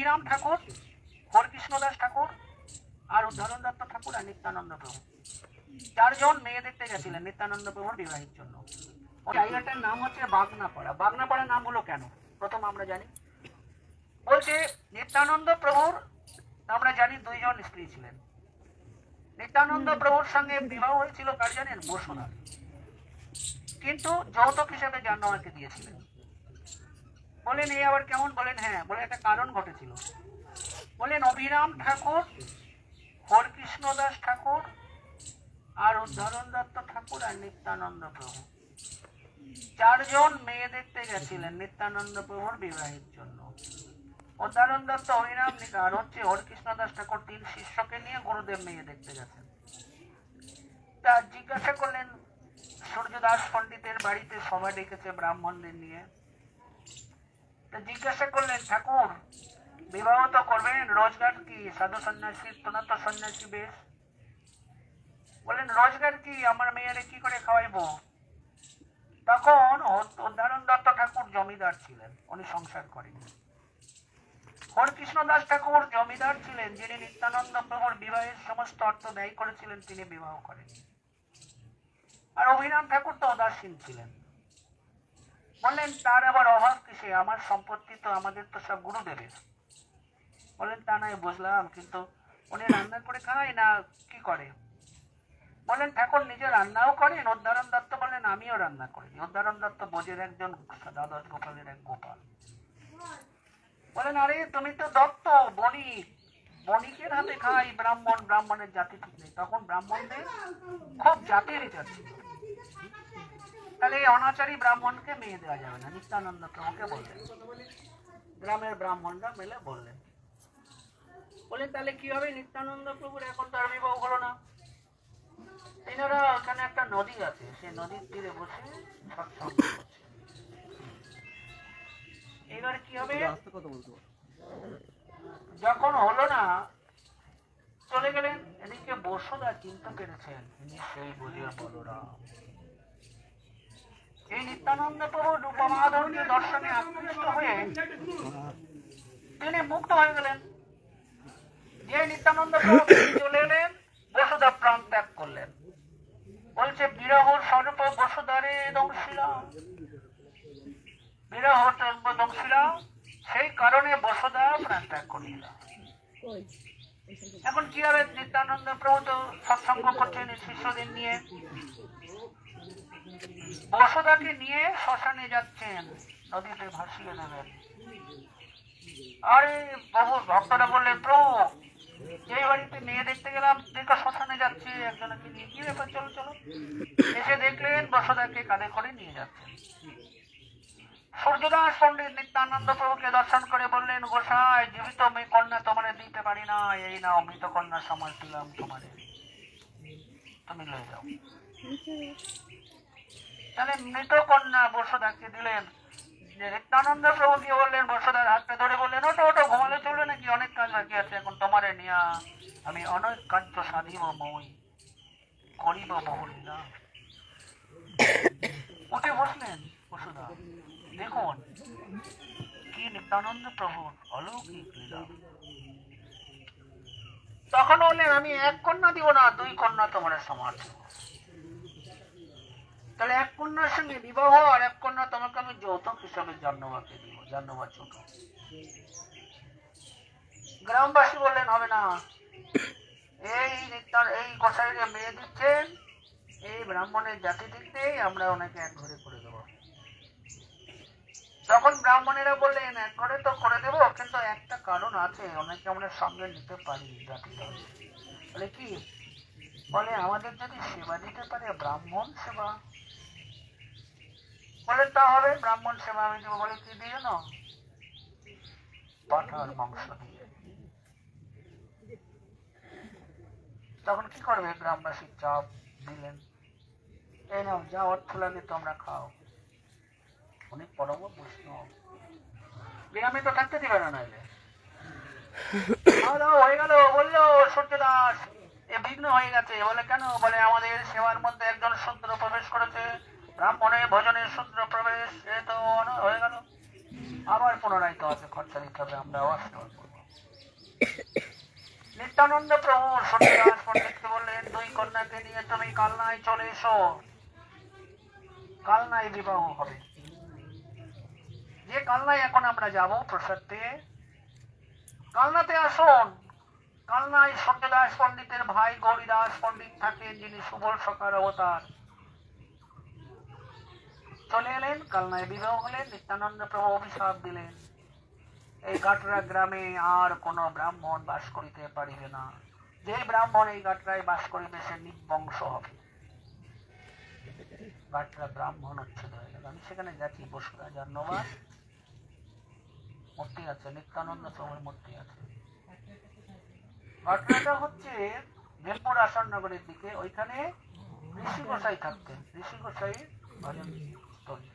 অভিরাম ঠাকুর, হরকৃষ্ণ দাস ঠাকুর আর উদ্ধরণ দত্ত ঠাকুর আর নিত্যানন্দ প্রভু চারজন মেয়ে দেখতে গেছিলেন নিত্যানন্দ প্রভুর বিবাহের জন্য। জায়গাটার নাম হচ্ছে বাগনাপাড়া। বাগনাপাড়া নাম হলো কেন প্রথম আমরা জানি। বলছে নিত্যানন্দ প্রভুর আমরা জানি দুইজন স্ত্রী ছিলেন। নিত্যানন্দ প্রভুর সঙ্গে বিবাহ হয়েছিল কার জানেন? বসুধার। কিন্তু যৌতুক হিসেবে জাহ্নবীকে দিয়েছিলেন। বলেন এই আবার কেমন? বলেন হ্যাঁ, বলে একটা কারণ ঘটেছিল। বলেন অভিরাম ঠাকুর, হরকৃষ্ণ দাস ঠাকুর আর উদ্ধরণ দত্ত ঠাকুর আর নিত্যানন্দ প্রভু চারজন মেয়ে দেখতে গেছিলেন নিত্যানন্দ প্রভুর বিবাহের জন্য। উদ্ধরণ দত্ত, অভিরাম আর হচ্ছে হরকৃষ্ণ দাস ঠাকুর তিন শিষ্যকে নিয়ে গুরুদেব মেয়ে দেখতে গেছেন। তা জিজ্ঞাসা করলেন, সূর্যদাস পণ্ডিতের বাড়িতে সভা ডেকেছে ব্রাহ্মণদের নিয়ে। তা জিজ্ঞাসা করলেন, ঠাকুর বিবাহ তো করবেন, রোজগার কি? সাধু সন্ন্যাসী, তোমরা তো সন্ন্যাসী বেশ। বলেন রোজগার কি? আমার মেয়েরে কি করে খাওয়াইবো? তখন উদ্ধরণ দত্ত ঠাকুর জমিদার ছিলেন, উনি সংসার করেননি। হরকৃষ্ণ দাস ঠাকুর জমিদার ছিলেন, যিনি নিত্যানন্দ প্রভুর বিবাহের সমস্ত অর্থ ব্যয় করেছিলেন, তিনি বিবাহ করেননি। আর অভিরাম ঠাকুর তো উদাসীন ছিলেন। বললেন তার আবার অভাব কিসে? আমার সম্পত্তি তো আমাদের তো সব গুরুদেবের। বলেন তা নয় বুঝলাম, কিন্তু উনি রান্না করে খায় না কি করে? বলেন ঠাকুর নিজে রান্নাও করেন। উদ্ধরণ দত্ত বললেন আমিও রান্না করি। উদ্ধরণ দত্ত বোঝের একজন দ্বাদশ গোপালের এক গোপাল। বলেন আরে তুমি তো দত্ত, বণিক, বণিকের হাতে খাই ব্রাহ্মণ, ব্রাহ্মণের জাতি ঠিক নেই। তখন ব্রাহ্মণদের খুব জাতির বিচার ছিল। তাহলে এই অনাচারী ব্রাহ্মণকে মেয়ে দেওয়া যাবে না। নিত্যানন্দ প্রভুকে বললেন, গ্রামের ব্রাহ্মণরা মিলে বললেন। বলে তাহলে কি হবে? নিত্যানন্দ প্রভুর এখন তার বিবাহ হলো না। তিনারা ওখানে একটা নদী আছে, সেই নদীর তীরে বসে সৎসঙ্গ করছে। এবার কি হবে? যখন হলো না, চলে গেলেন। এদিকে বসুধা চিন্তা পেরেছেন ইনি সেই বুঝিয়ে বলরাম। এই নিত্যানন্দ প্রভু রূপমাধবকে দর্শনে আকৃষ্ট হয়ে তিনি মুক্ত হয়ে গেলেন। যে নিত্যানন্দ প্রভু চলে এলেন, বসুধা প্রাণ ত্যাগ করলেন। বলছে বিরহ স্বরূপ বসুধারে দংশিলাম, বিরহ দংশিলাম, সেই কারণে বসুধা প্রাণ ত্যাগ করিলাম। এখন কি হবে? নিত্যানন্দ প্রভু তো সৎসঙ্গ করছেন শিষ্যদের নিয়ে, বসুধাকে নিয়ে শ্মশানে যাচ্ছেন, নদীতে ভাসিয়ে দেবেন। আরে প্রভু ভক্তরা বললেন, প্রভু যে বাড়িতে মেয়ে দেখতে গেলাম দেখো শ্মশানে যাচ্ছে, একজনকে নিয়ে, কি ব্যাপার? চলো চলো। এসে দেখলেন বসুধাকে কাঁধে করে নিয়ে যাচ্ছেন। সূর্যদাস পণ্ডিত নিত্যানন্দ প্রভুকে দর্শন করে বললেন, গোসাই জীবিত মেয়ে কন্যা তোমারে দিতে পারি না, এই নাও মৃত কন্যার সময় দিলাম তোমারে, তুমি লয়ে যাও। তাহলে মৃত কন্যা বসুধাকে দিলেন। নিত্যানন্দ প্রভু কি বললেন? বসুধার হাতটা ধরে বললেন, ওটো ওটো, ঘুমালে চলবে নাকি? অনেক কাজ বাকি আছে, এখন তোমারে নিয়া আমি অনেক কার্য সাধিব মই, করিব বহুলীলা। উঠে বসলেন বসুধা। দেখুন কি নিত্যানন্দ প্রভুর অলৌকিক লীলা। তখন বললেন আমি এক কন্যা দিব না, দুই কন্যা তোমার সমাজ। তাহলে এক কন্যার সঙ্গে বিবাহ, আর এক কন্যা তোমাকে আমি যৌতুক হিসাবে জাহ্নবীকে দিব। জাহ্নবী ছোট। গ্রামবাসী বললেন হবে না, এই গোসাইকে মেয়ে দিচ্ছেন, এই ব্রাহ্মণের জাতি দিকতেই আমরা ওনাকে এক ঘরে করে দেবো। তখন ব্রাহ্মণেরা বললেন এক ঘরে তো করে দেবো, কিন্তু একটা কারণ আছে, ওনাকে আমরা সঙ্গে নিতে পারি জাতিটা। বলে কি? বলে আমাদের যদি সেবা দিতে পারে, ব্রাহ্মণ সেবা। বলে তা হবে, ব্রাহ্মণ সেবা আমি দেবো। বলে কি দিয়ে? না, পাঠার মাংস দিয়ে। তখন কি করবে? গ্রামবাসী চাপ দিলেন, এই নাও যা অর্থ লাগে তোমরা খাও। উনি পরম বৈষ্ণব, গ্রামে তো থাকতে দিবে না। নাইলে হয়ে গেল। বললো সূর্যদাস এ বিঘ্ন হয়ে গেছে। বলে কেন? বলে আমাদের সেবার মধ্যে একজন শূদ্র প্রবেশ করেছে, ব্রাহ্মণের ভোজনের শূদ্র প্রবেশ, এ তো হয়ে গেল। আবার পুনরায় তো আছে খরচা দিতে হবে, আমরা অস্বীকার করবো। নিত্যানন্দ প্রভু সত্যদাস পণ্ডিতকে বললেন, দুই কন্যাকে নিয়ে তুমি কালনায় চলে এসো, কালনায় বিবাহ হবে। যে কালনায় এখন আমরা যাব প্রসাদ পেয়ে, কালনাতে আসুন। কালনায় সত্যদাস পণ্ডিতের ভাই গৌরীদাস পণ্ডিত থাকেন, যিনি সুবল সকার অবতার। চলে এলেন, কালনায় বিবাহ হলেন। নিত্যানন্দ প্রভু অভিশাপ দিলেন, এই গাটরা গ্রামে আর কোন ব্রাহ্মণ বাস করিতে পারিবে না। যে ব্রাহ্মণ এই গাটরায় বাস করিবে সে নির্বংশ হবে। গাটরা ব্রাহ্মণ উচ্ছেদ হয়ে গেল। আমি সেখানে যাচ্ছি, বসুরা জান্নবার মূর্তি আছে, নিত্যানন্দ প্রভুর মূর্তি আছে। ঘটনাটা হচ্ছে বেলপুর আসাননগরের দিকে, ওইখানে ঋষি গোসাই থাকতেন। ঋষি গোসাই ভজন স্থলী।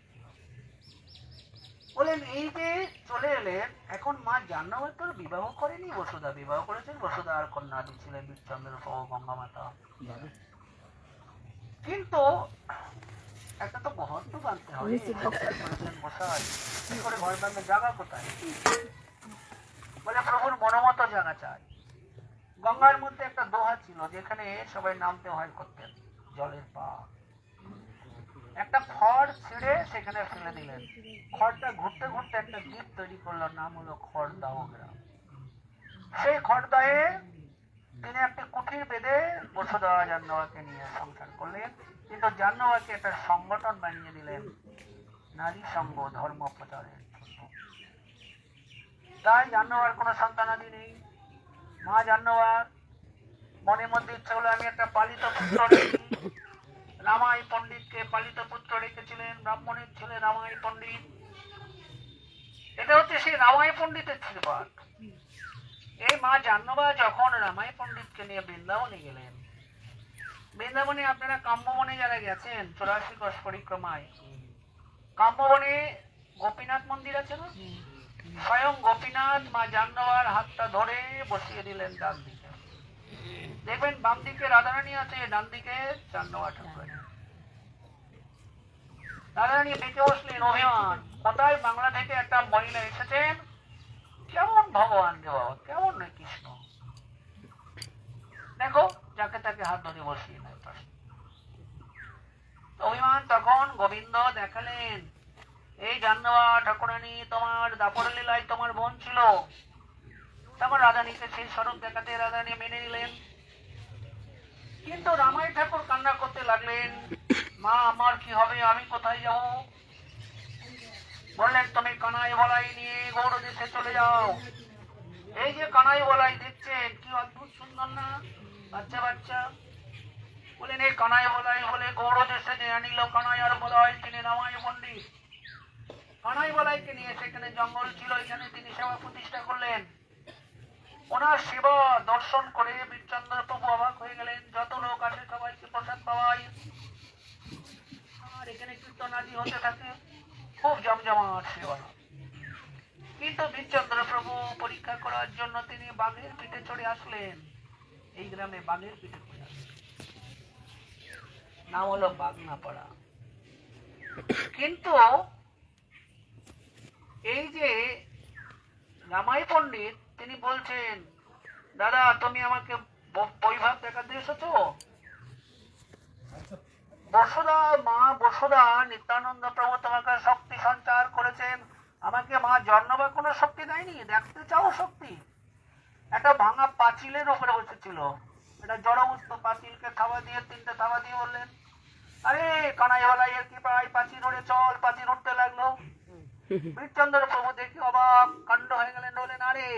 বলেন এই যে চলে এলেন, এখন মা জাহ্নবী তো বিবাহ করেনি, বসুধা বিবাহ করেছেন। বসুধা আর কন্যা ছিলেন বীরচন্দ্র প্রভু, গঙ্গা মাতা। কিন্তু একটা তো ঘর তো বাঁধতে হবে। গোসাই কি করে ঘর বাঁধবে, জায়গা কোথায়? বলে প্রভুর মনোমত জায়গা চাই। গঙ্গার মধ্যে একটা দোহা ছিল, যেখানে সবাই নামতে হয় করতেন, জলের পা। একটা খড় ছিঁড়ে সেখানে ফেলে দিলেন। খড়টা ঘুরতে ঘুরতে একটা দ্বীপ তৈরি করলো, নাম হলো খড়দাহ গ্রাম। সেই খড়দাহে তিনি একটি কুঠির বেঁধে বসুধা জাহ্নবীকে নিয়ে সংসার করলেন। কিন্তু জাহ্নবীকে একটা সংগঠন বানিয়ে দিলেন নারী সংঘ, ধর্ম প্রচারের জন্য। তাই জাহ্নবীর কোনো সন্তানাদি নেই। মা জাহ্নবীর মনে মধ্যে ইচ্ছা হলো, আমি একটা পালিত পুত্র রেখি। রামাই পণ্ডিতকে পালিত পুত্র রেখেছিলেন, ব্রাহ্মণের ছেলে রামাই পণ্ডিত। এটা হচ্ছে সেই রামাই পণ্ডিতের আশীর্বাদ। এই মা জাহ্নবী যখন রামাই পণ্ডিতকে নিয়ে বৃন্দাবনে গেলেন, বৃন্দাবনে আপনারা কাম্যবনে যারা গেছেন 84 কোষ পরিক্রমায়, কাম্যবনে গোপীনাথ মন্দির আছে না, স্বয়ং গোপীনাথ মা জাহ্নবীর হাতটা ধরে বসিয়ে দিলেন ডান দিকে। দেখবেন বাম দিকে রাধারানী আছে, ডান দিকে জাহ্নবী ঠাকুর। রাধারানী বেঁচে বসলেন, অভিমান। কোথায় বাংলা থেকে একটা মহিলা এসেছেন, কেমন ভগবান রে বাবা, কেমন নয় কৃষ্ণ, দেখো যাকে তাকে হাত ধরে বসিয়ে নেয়। অভিমান। তখন গোবিন্দ দেখালেন, এই জাহ্নবী ঠাকুরানী তোমার দাপর লীলায় তোমার বোন ছিল। তখন রাধানীকে সেই স্বরূপ দেখাতে রাধানী মেনে নিলেন। কিন্তু রামাই ঠাকুর কান্না করতে লাগলেন, মা আমার কি হবে, আমি কোথায় যাব? বললেন, তুমি কানাই বলাই নিয়ে গৌড় দেশে চলে যাও। এই যে কানাই বলাই দেখছেন, কি অদ্ভুত সুন্দর না, বাচ্চা বাচ্চা। বলেন এই কানাই বলাই বলে গৌড় দেশে যে আনিল কানাই আর বলাই, তিনি রামাই পণ্ডিত। কানাই বলাইকে নিয়ে সেখানে জঙ্গল ছিল, এখানে তিনি সেবা প্রতিষ্ঠা করলেন। ওনার সেবা দর্শন করে বীরচন্দ্র প্রভু অবাক হয়ে গেলেন। যত লোক আসে সবাইকে প্রসাদ পাওয়াই, আর এখানে কীর্তনাদি হতে থাকে, খুব জমজমাট সেবা। কিন্তু বীরচন্দ্র প্রভু পরীক্ষা করার জন্য তিনি বাঘের পিঠে চড়ে আসলেন। এই গ্রামে বাঘের পিঠে চড়ে আসলেন, নাম হলো বাগনাপাড়া। কিন্তু এই যে রামাই পণ্ডিত, তিনি বলছেন, দাদা তুমি আমাকে বৈভাব দেখাতে এসেছো? বসুধা, মা বসুধা, নিত্যানন্দ প্রভু তোমাকে শক্তি সঞ্চার করেছেন, আমাকে মা জাহ্নবী কোনো শক্তি দেয়নি? দেখতে চাও শক্তি? একটা ভাঙা পাঁচিলের উপরে বসেছিল, এটা জড়বস্তু। পাঁচিলকে থাবা দিয়ে, 3টে থাবা দিয়ে বললেন, আরে কানাইওয়ালাই এর কি পাই, পাঁচিল উড়ে চল। পাঁচিল উঠতে লাগলো। বীরচন্দ্র প্রভু দেখি অবাক কাণ্ড হয়ে গেলেন। বললেন, আরে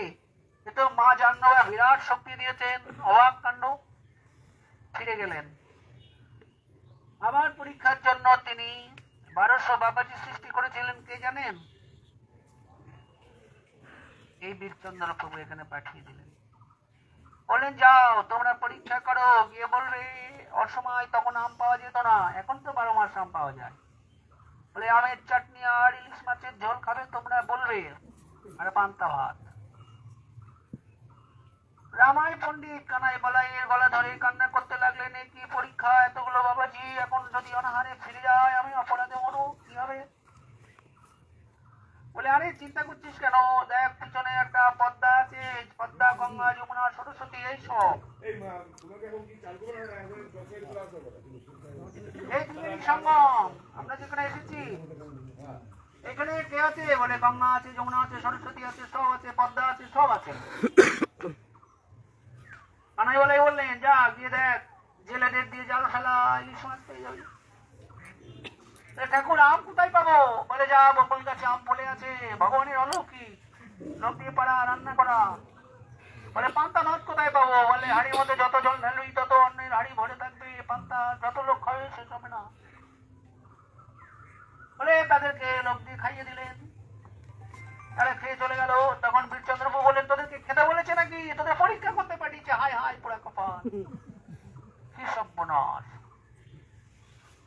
এ তো মা জাহ্নবী বিরাট শক্তি দিয়েছেন, অবাক কাণ্ড। ফিরে গেলেন। আবার পরীক্ষার জন্য তিনি 1200 বাবাজি সৃষ্টি করেছিলেন, কে জানেন? এই বীরচন্দ্র প্রভু এখানে পাঠিয়ে দিলেন। বললেন, যাও তোমরা পরীক্ষা করো, গিয়ে বলবে অসময় তখন আম পাওয়া যেত না, এখন তো 12 মাস আম পাওয়া যায়। বলে আমের চাটনি আর ইলিশ মাছের ঝোল খাবে, তোমরা বলবে, আর পান্তা ভাত। রামাই পণ্ডিত কানাই বলাইয়ের গলা ধরে কান্না করতে লাগলেন, কি পরীক্ষা, এতগুলো বাবাজি, এখন যদি অনাহারে ফিরে যায় আমি অপরাধে মরু, কি হবে? বলে, আরে চিন্তা করছিস কেন, দেখ পিছনে একটা পদ্মা আছে, পদ্মা গঙ্গা যমুনা সরস্বতী এই সব এই ত্রিবেণী সঙ্গম আমরা যেখানে এসেছি এখানে কে আছে বলে গঙ্গা আছে যমুনা আছে সরস্বতী আছে সব আছে পদ্মা আছে সব আছে কানাই বলাই বললেন যা গিয়ে দেখ জেলেদের দিয়ে জাল ফেলা ইলিশ মাছ পেয়ে যাবে ঠাকুর আম কোথায় পাবো বলে যা বকুল গাছে আম বলে আছে ভগবানের অলৌকিক লোক দিয়ে পাড়া রান্না করা বলে পান্তা ভাত কোথায় পাবো বলে হাড়ির মধ্যে যত জল ঢালবি তত অন্যের হাড়ি ভরে থাকবে পান্তা যত লোক খাবে শেষ হবে না বলে তাদেরকে লোক দিয়ে খাইয়ে দিলেন তারা খেয়ে চলে গেল তখন বীরচন্দ্রবাবু বলেন তোদেরকে খেতে বলেছে নাকি তোদের পরীক্ষা করতে পাঠিয়েছে হায় হায় পোড়া কপাল কি সর্বনাশ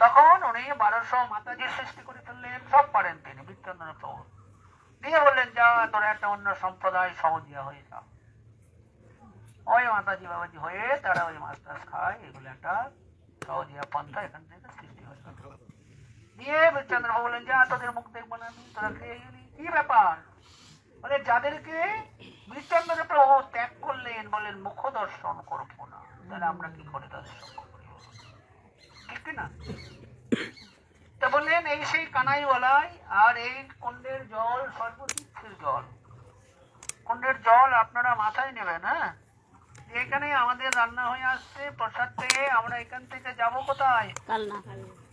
তখন উনি 1200 মাতাজির সৃষ্টি করে ফেললেন সব পারেন তিনি বীরচন্দ্রবাবু দিয়ে বললেন যা তোরা একটা অন্য সম্প্রদায় সহজিয়া হয়ে যা ওই মাতাজি বাবাজি হয়ে তারা ওই মাছ টাছ খায় এগুলো একটা সহজিয়া পন্থা এখান থেকে সৃষ্টি হয়ে গেল দিয়ে বীরচন্দ্রবাবু বললেন যা তোদের মুখ দেখবো না তোরা খেয়ে গেলি কি ব্যাপার বলে যাদেরকে বীরচন্দ্র প্রভু ত্যাগ করলেন বলেন মুখ দর্শন করবো না তাহলে আমরা কি করে তাদের সঙ্গ করি ঠিক না তা বললেন এই সেই কানাইওয়ালাই আর এই কুণ্ডের জল সর্বতীর্থের জল কুণ্ডের জল আপনারা মাথায় নেবেন হ্যাঁ এখানে আমাদের রান্না হয়ে আসছে প্রসাদ পেয়ে আমরা এখান থেকে যাবো কোথায়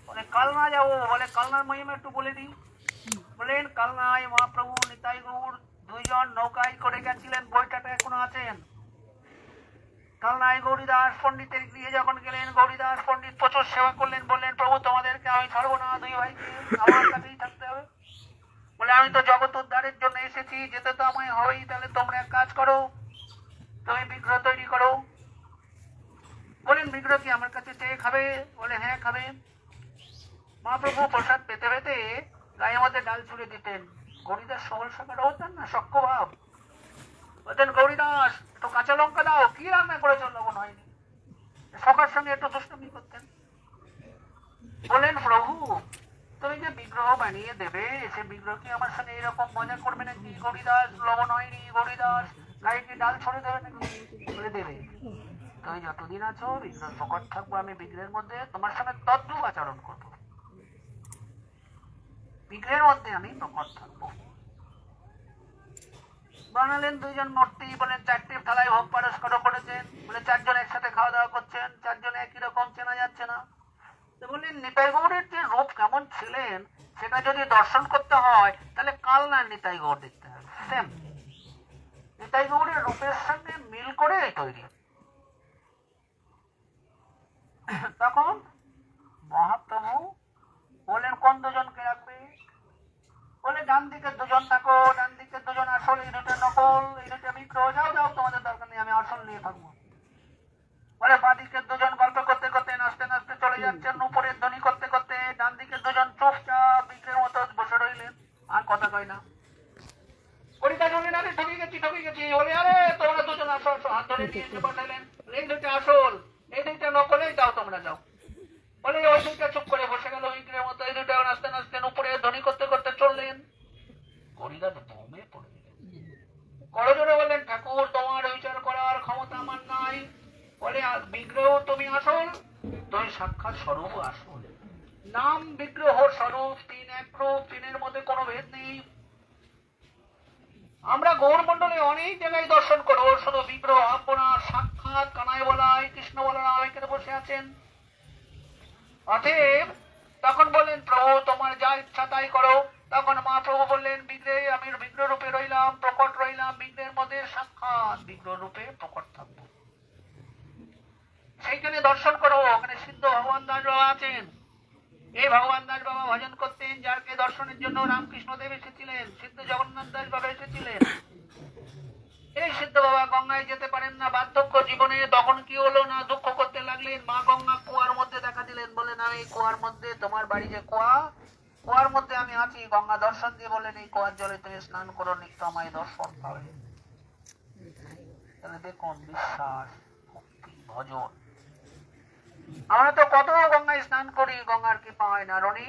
বলে কালনা যাবো বলে কালনার মহিমা একটু বলে দিই বলেন কালনায় মহাপ্রভু নিতাই গৌর দুইজন নৌকায় করে গেছিলেন বইটাটা এখনো আছেন কালনায় গৌরীদাস পণ্ডিতের গৃহে যখন গেলেন গৌরীদাস পণ্ডিত প্রচুর সেবা করলেন বললেন প্রভু তোমাদেরকে আমি ছাড়বো না দুই ভাইকে আমার কাছেই থাকতে হবে বলে আমি তো জগৎ উদ্ধারের জন্য এসেছি যেতে তো আমায় হবেই তাহলে তোমরা এক কাজ করো তুমি বিগ্রহ তৈরি করো বলেন বিগ্রহ কি আমার কাছে চেয়ে খাবে বলে হ্যাঁ খাবে মহাপ্রভু প্রসাদ পেতে পেতে গায়ের মধ্যে ডাল ছুড়ে দিতেন গৌরীদাস সবল সাকাটা হতেন না সক্ষ ভাব বলতেন গৌরীদাস একটু কাঁচা লঙ্কা দাও কি রান্না করেছ লবণ হয়নি সকার সঙ্গে একটু দুষ্টুমি করতেন বলেন প্রভু তুমি যে বিগ্রহ বানিয়ে দেবে সে বিগ্রহ কি আমার সঙ্গে এরকম মজা করবে নাকি গৌরীদাস লবণ হয়নি গৌরীদাস গায়ে কি ডাল ছড়ে দেবে নাকি বলে দেবে তুমি যতদিন আছো বিগ্রহ প্রকট থাকবো আমি বিগ্রহের মধ্যে তোমার সঙ্গে তদ্রূপ আচরণ করবো বিগ্রহের মধ্যে আমি প্রকট থাকবো বানালেন দুইজন মূর্তি বলেন 4টে থালায় ভোগ পারস্কর করেছেন বলে 4 জন একসাথে খাওয়া দাওয়া করছেন 4 জন একই রকম চেনা যাচ্ছে না তো বললেন নিতাই গৌড়ের যে রূপ কেমন ছিলেন সেটা যদি দর্শন করতে হয় তাহলে কালনার নিতাই গৌড় দেখতে হবে সেম নিতাই গৌড়ের রূপের সঙ্গে মিল করে তৈরি তখন মহাপ্রভু বললেন কোন দুজনকে রাখবে বলে ডান দিকে 2 জন থাকো ডান দিকে 2 জন আসল এই দুটো নকল এই দুটো বিগ্রহ যাও যাও তোমাদের দরকার নেই আমি আসল নিয়ে থাকবো বলে বাঁ দিকে 2 জন গল্প করতে করতে নাচতে নাচতে চলে যাচ্ছেন উপরের ধ্বনি করতে করতে ডান দিকে 2 জন চুপচাপ বিগ্রহের মতো বসে রইলেন আর কথা কয় না করিতা বললেন আরে ঠকে গেছি বলে আরে তোমরা 2 জন আসো হাত ধরে নিয়ে এসে পাঠালেন এই দুটো আসল এই দুটো নকলেই যাও তোমরা যাও বলে ওই দুটো চুপ করে বসে গেল বিগ্রহের মতো এই দুটো নাচতে নাচতে উপরে ধ্বনি করতে করতে চললেন হরিদাস ভূমে পড়ে গেলেন করজোরে বললেন ঠাকুর তোমার বিচার করার ক্ষমতা আমার নাই বলে বিগ্রহ তুমি আসল তুমি সাক্ষাৎ স্বরূপ আসল নাম বিগ্রহ স্বরূপ 3 এক রূপ 3-এর মধ্যে কোনো ভেদ নেই আমরা গৌরমণ্ডলে অনেক জায়গায় দর্শন করবো শুধু বিগ্রহ আপনার সাক্ষাৎ কানাই বলাই কৃষ্ণ বলরাম এখানে বসে আছেন অতএব তখন বললেন প্রভু তোমার যা ইচ্ছা তাই করো তখন মহাপ্রভু বললেন বিগ্রহে আমি বিগ্রহ রূপে রইলাম প্রকট রইলাম বিগ্রহের মধ্যে সাক্ষাৎ বিগ্রহ রূপে প্রকট থাকবো সেইখানে দর্শন করো ওখানে সিদ্ধ ভগবান দাস বাবা আছেন এই ভগবান দাস বাবা ভজন করতেন যাকে দর্শনের জন্য রামকৃষ্ণ দেব এসেছিলেন সিদ্ধ জগন্নাথ দাস বাবা এসেছিলেন এই সিদ্ধ বাবা গঙ্গায় যেতে পারেন না বার্ধক্য জীবনে তখন কি হলো না দুঃখ করতে লাগলেন মা গঙ্গা কুয়ার মধ্যে দেখা দিলেন বলেন আমি এই কুয়ার মধ্যে তোমার বাড়ি যে কুয়ার মধ্যে আমি আছি গঙ্গা দর্শন দিয়ে বলেন এই কুয়ার জলে তুমি স্নান করো নিত্য আমায় দর্শন পাবে তাহলে দেখুন বিশ্বাস ভক্তি ভজন আমরা তো কত গঙ্গায় স্নান করি গঙ্গার কৃপা হয় না রনি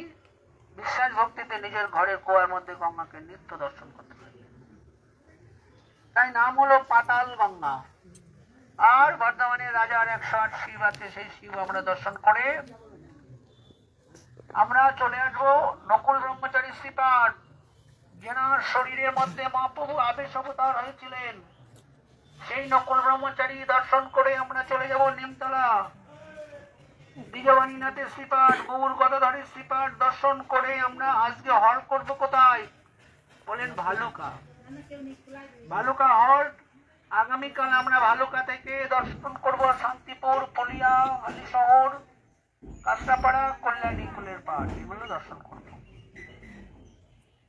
বিশ্বাস ভক্তিতে নিজের ঘরের কুয়ার মধ্যে গঙ্গাকে নিত্য দর্শন করতে পারি তাই নাম হলো পাতাল গঙ্গা। আর বর্ধমানে রাজার 108 শিব আছে, সেই শিব আমরা দর্শন করে আমরা চলে আসবো নকুল ব্রহ্মচারী শ্রীপাদ, যেনার শরীরের মধ্যে মহাপ্রভু আবেশ অবতার হয়েছিলেন। সেই নকুল ব্রহ্মচারী দর্শন করে আমরা চলে যাব নিমতলা দ্বিজবাণীনাথের শ্রীপাদ, গৌর গদাধরের শ্রীপাদ দর্শন করে আমরা আজকে হল্ট করব কোথায় বলেন? ভালুকা। ভালুকা হল্ট। আগামীকাল আমরা ভালুকা থেকে দর্শন করব শান্তিপুর, পলিয়া, হালিশহর, কাঁচরাপাড়া, কল্যাণী, ফুলের পাহাড়, এগুলো দর্শন করব।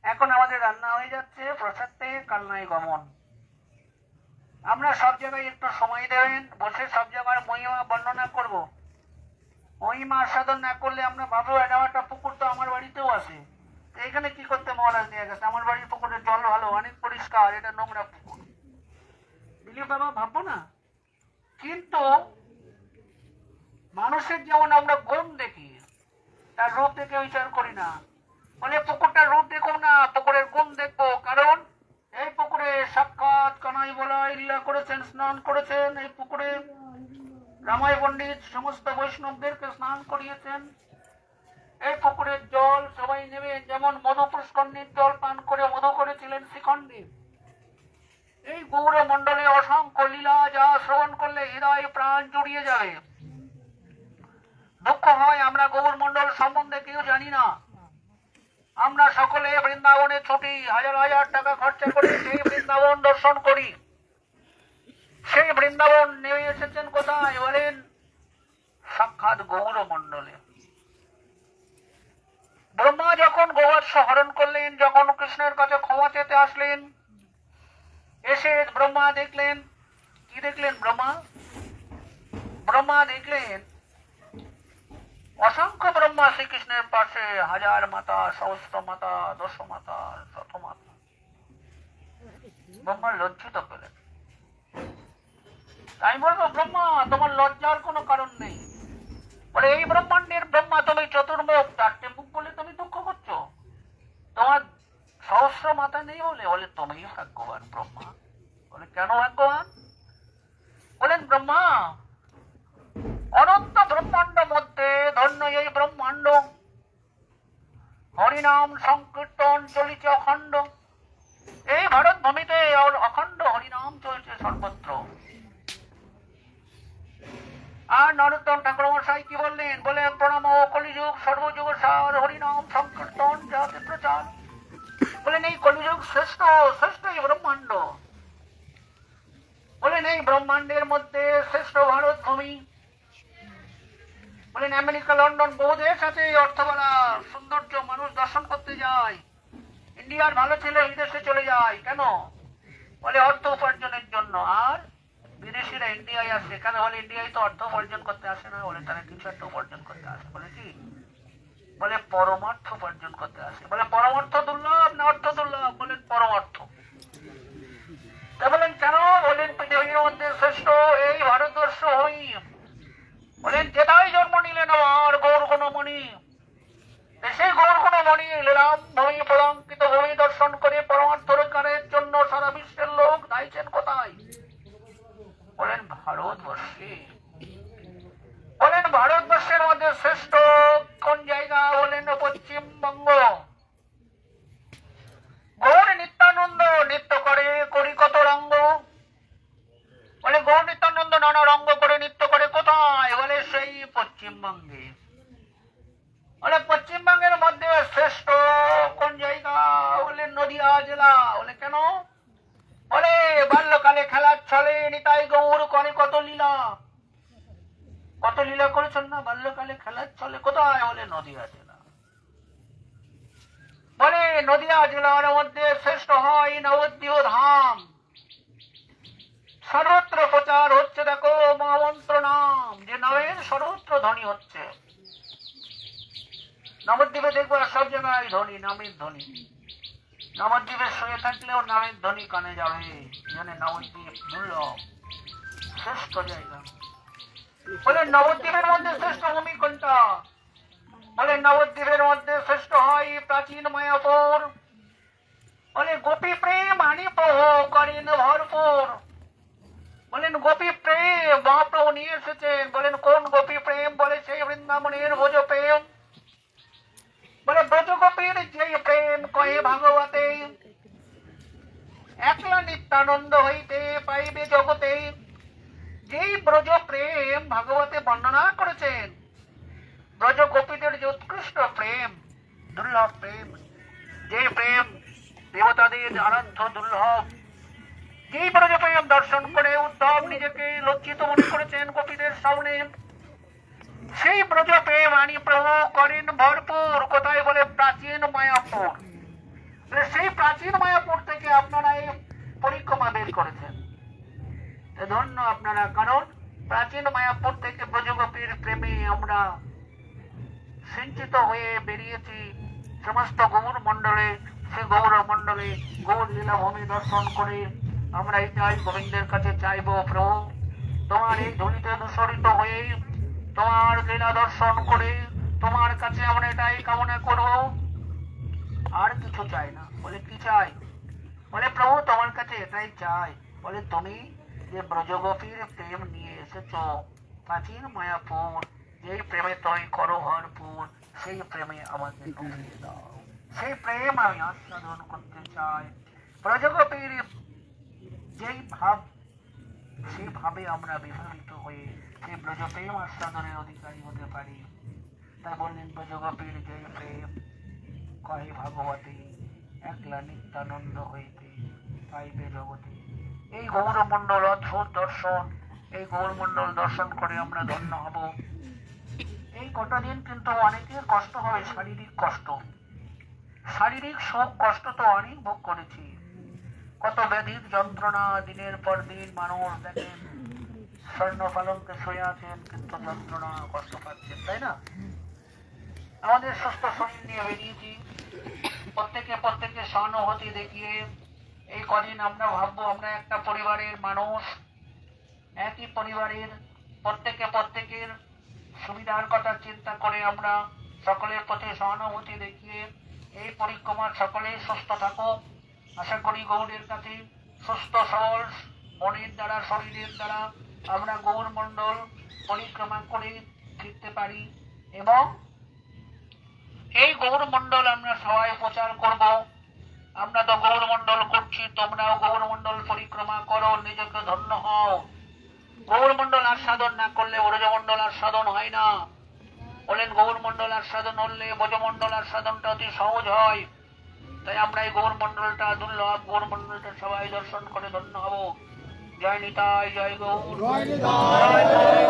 এখন আমাদের রান্না হয়ে যাচ্ছে, প্রসাদ থেকে কালনায় গমন। আমরা সব জায়গায় একটু সময় দেবেন, বসে সব জায়গার মহিমা বর্ণনা করব। মহিমা আস্বাদন না করলে আমরা ভাববো এটা একটা পুকুর তো আমার বাড়িতেও আছে, এখানে কি করতে মহারাজ নিয়ে গেছে? আমার বাড়ির পুকুরের জল ভালো, অনেক পরিষ্কার, এটা নোংরা পুকুর, দিলীপ বাবা ভাববো না। কিন্তু মানুষের যেমন আমরা গুণ দেখি, তার রূপ দেখে বিচার করি না। বলে পুকুরটার রূপ দেখো না, পুকুরের গুণ দেখবো। কারণ এই পুকুরে সাক্ষাৎ কানাই বলাই লীলা করেছেন, স্নান করেছেন। এই পুকুরে রামায় পণ্ডিত সমস্ত বৈষ্ণবদেরকে স্নান করিয়েছেন। এই পুকুরের জল সবাই নেবে, যেমন মধু পুষ্করণীর জল পান করে মধু করেছিলেন শিখণ্ডী। এই গৌর মণ্ডলে অসংখ্য লীলা, যা শ্রবণ করলে হৃদয় প্রাণ জুড়িয়ে যায়। দুঃখ হয় আমরা গৌর মণ্ডল সম্বন্ধে কেউ জানি না। আমরা সকলে বৃন্দাবনে ছুটি, হাজার হাজার টাকা খরচা করে সেই বৃন্দাবন দর্শন করি। সেই বৃন্দাবন নেমে এসেছেন কোথায় বলেন? সাক্ষাৎ গৌর মণ্ডলে। ব্রহ্মা যখন গোবর্ষ হরণ করলেন, যখন কৃষ্ণের কাছে ক্ষমা চেতে আসলেন, এসে ব্রহ্মা দেখলেন, কি দেখলেন? ব্রহ্মা দেখলেন অসংখ্য ব্রহ্মা শ্রীকৃষ্ণের পাশে, হাজার মাতা, সহস্র মাতা, দশ মাতা, শত মাতা। ব্রহ্মা লজ্জিত পেলেন। তাই বলবো, ব্রহ্মা তোমার লজ্জার কোনো কারণ নেই। বলে এই ব্রহ্মাণ্ডের ব্রহ্মা তুমি চতুর্মুখ, 4টে মুখ বলে তুমি দুঃখ করছো? তোমার সহস্র মাথা নেই বলে? বলে তুমি ভাগ্যবান ব্রহ্মা। বলে কেন ভাগ্যবান? বলেন ব্রহ্মা অনন্ত ব্রহ্মাণ্ড মধ্যে ধন্য এই ব্রহ্মাণ্ড, হরিনাম সংকীর্তন চলিছে অখণ্ড। এই ভারত ভূমিতে অখণ্ড হরিনাম চলছে সর্বত্র। আর নরোত্তম ঠাকুর মশাই কি বললেন? বলে প্রণাম কলিযুগ সর্বযুগ সার, হরিনাম সংকীর্তন যাতে প্রচার। বলেন এই কলিযুগ শ্রেষ্ঠ, শ্রেষ্ঠ এই ব্রহ্মাণ্ড। বলেন এই ব্রহ্মাণ্ডের মধ্যে শ্রেষ্ঠ ভারত ভূমি। বলেন আমেরিকা, লন্ডন বহু দেশ আছে, অর্থবেলা সৌন্দর্য, মানুষ দর্শন করতে যায়। ইন্ডিয়ার ভালো ছেলে বিদেশে চলে যায় কেন? বলে অর্থ উপার্জনের জন্য। আর বিদেশিরা ইন্ডিয়ায় আসে কেন? বলে ইন্ডিয়ায় তো অর্থ উপার্জন করতে আসে না, বলে তারা কিছু একটা উপার্জন করতে আসে। বলে কি? বলে পরমার্থ উপার্জন করতে আসে। বলে পরমার্থ দুর্লভ না অর্থ দুর্লভ? বলেন পরমার্থ। তা বলেন কেন? বলেন পৃথিবীর মধ্যে শ্রেষ্ঠ এই ভারতবর্ষ হই। বলেন যেটাই জন্ম নিলেন আমার গৌর গুণমণি, সেই গৌর গুণমণি লীলাম ভূমি পদাঙ্কিত ভূমি দর্শন করে পরমার্থ রোজগারের জন্য সারা বিশ্বের লোক দাইছেন কোথায়? বলেন ভারতবর্ষে। বলেন ভারতবর্ষের মধ্যে শ্রেষ্ঠ কোন জায়গা? বলেন পশ্চিমবঙ্গ। গৌর নিত্যানন্দ নৃত্য করে করি কত রঙ্গ। বলে গৌর নিত্যানন্দ নানা রঙ্গ করে নৃত্য করে কোথায়? বলে সেই পশ্চিমবঙ্গে। বলে পশ্চিমবঙ্গের মধ্যে শ্রেষ্ঠ কোন জায়গা? বলে নদিয়া জেলা। বলে কেন? বলে বাল্যকালে খেলার ছলে নিতাই গৌর করে কত লীলা। কত লীলা করেছেন না বাল্যকালে খেলার ছলে? কোথায়? বলে নদিয়া জেলা। বলে নদিয়া জেলার মধ্যে শ্রেষ্ঠ হয় নবদ্বীপ ধাম। সর্বত্র প্রচার হচ্ছে, দেখো মহামন্ত্র নাম, যে নামের সর্বত্র ধ্বনি হচ্ছে। নবদ্বীপে দেখবো সব জায়গায় ধ্বনি, নামের ধ্বনি। নবদ্বীপে শুয়ে থাকলেও নামের ধ্বনি কানে যাবে। জানে নবদ্বীপ দুর্লভ শ্রেষ্ঠ জায়গা। বলে নবদ্বীপের মধ্যে শ্রেষ্ঠ ভূমি কোনটা? বলে নবদ্বীপের মধ্যে শ্রেষ্ঠ হয় প্রাচীন মায়াপুর। বলে গোপী প্রেম আনি প্রভু করেন ভরপুর। বলেন গোপী প্রেম মহাপ্রভু নিয়ে এসেছেন। বলেন কোন গোপী প্রেম? বলে সেই বৃন্দাবনের ভোজ প্রেম। বলে ব্রজ গোপীর যেই প্রেম কহে ভাগবতে, একলা নিত্যানন্দ হইতে পাইবে জগতে। যেই ব্রজ প্রেম ভাগবতে বর্ণনা করেছেন, ব্রজ গোপীদের যে উৎকৃষ্ট প্রেম, দুর্লভ প্রেম, যে প্রেম দেবতাদের আরাধ্য দুর্লভ, যেই ব্রজ প্রেম দর্শন করে উদ্ধব নিজেকে লজ্জিত মনে করেছেন গোপীদের সামনে, সেই ব্রজ প্রেম আনি প্রভু করেন ভরপুর। কোথায়? বলে প্রাচীন মায়াপুর। সেই প্রাচীন মায়াপুর থেকে আপনারা এই পরিক্রমা বের করেছেন। ধন্য আপনারা, কারণ প্রাচীন মায়াপুর থেকে ব্রজগোপীর প্রেমে আমরা সিঞ্চিত হয়ে বেরিয়েছি। সমস্ত গৌর মন্ডলে, সে গৌর মন্ডলে গৌর লীলাভূমি দর্শন করে আমরা এটাই গোবিন্দের কাছে চাইব, প্রভু তোমার এই ধুলিতে দূষরিত হয়ে তোমার লীলা দর্শন করে তোমার কাছে আমরা এটাই কামনা করব, আর কিছু চাই না। বলে কি চাই? বলে প্রভু তোমার কাছে এটাই চাই। বলে তুমি যে ব্রজগোপীর প্রেম নিয়ে এসেছ প্রাচীন মায়াপুর, যেই প্রেমে তুমি করো ভরপুর, সেই প্রেমে আমাকে ঢুকিয়ে দাও। সেই প্রেম আমি আস্বাদন করতে চাই। ব্রজগোপীর যেই ভাব, সেই ভাবে আমরা বিভাবিত হয়ে সেই ব্রজ প্রেম আস্বাদনের অধিকারী হতে পারি। তাই বললেন ব্রজগোপীর যেই প্রেম কহে ভাগবতী, একলা নিত্যানন্দ হইতে পাইবে জগতে। এই গৌরমণ্ডল অদ্ভুত দর্শন, এই গৌরমণ্ডল দর্শন করে আমরা ধন্য হব। এই কটা দিন কিন্তু অনেকের কষ্ট হবে, শারীরিক কষ্ট, শারীরিক শোক কষ্ট তো অনেক ভোগ করেছি। কত ব্যাধির যন্ত্রণা, দিনের পর দিন মানুষ দেখেন স্বর্ণ পালঙ্কে শুয়ে আছেন কিন্তু যন্ত্রণা কষ্ট পাচ্ছেন, তাই না? আমাদের সুস্থ শরীর নিয়ে বেরিয়েছি, প্রত্যেকে সহানুভূতি দেখিয়ে এই কদিন আমরা ভাববো আমরা একটা পরিবারের মানুষ, একই পরিবারের প্রত্যেকের সুবিধার কথা চিন্তা করে আমরা সকলের প্রতি সহানুভূতি দেখিয়ে এই পরিক্রমা সকলেই সুস্থ থাকুক। আশা করি গৌরের কাছে সুস্থ সবল মনের দ্বারা, শরীরের দ্বারা আমরা গৌর মণ্ডল পরিক্রমা করে ফিরতে পারি, এবং এই গৌর মণ্ডল আমরা সবাই প্রচার করব। আমরা তো গৌর মণ্ডল করছি, তোমরাও গৌর মণ্ডল পরিক্রমা করো, নিজেকে ধন্য হও। গৌর মণ্ডল আস্বাদন না করলে ব্রজমণ্ডল আস্বাদন হয় না। বলেন গৌর মণ্ডল আস্বাদন হলে ব্রজমণ্ডল আস্বাদনটা অতি সহজ হয়। তাই আমরা এই গৌর মণ্ডলটা দুর্লভ, গৌর মণ্ডলটা সবাই দর্শন করে ধন্য হব। জয় নিতাই, জয় গৌর, জয়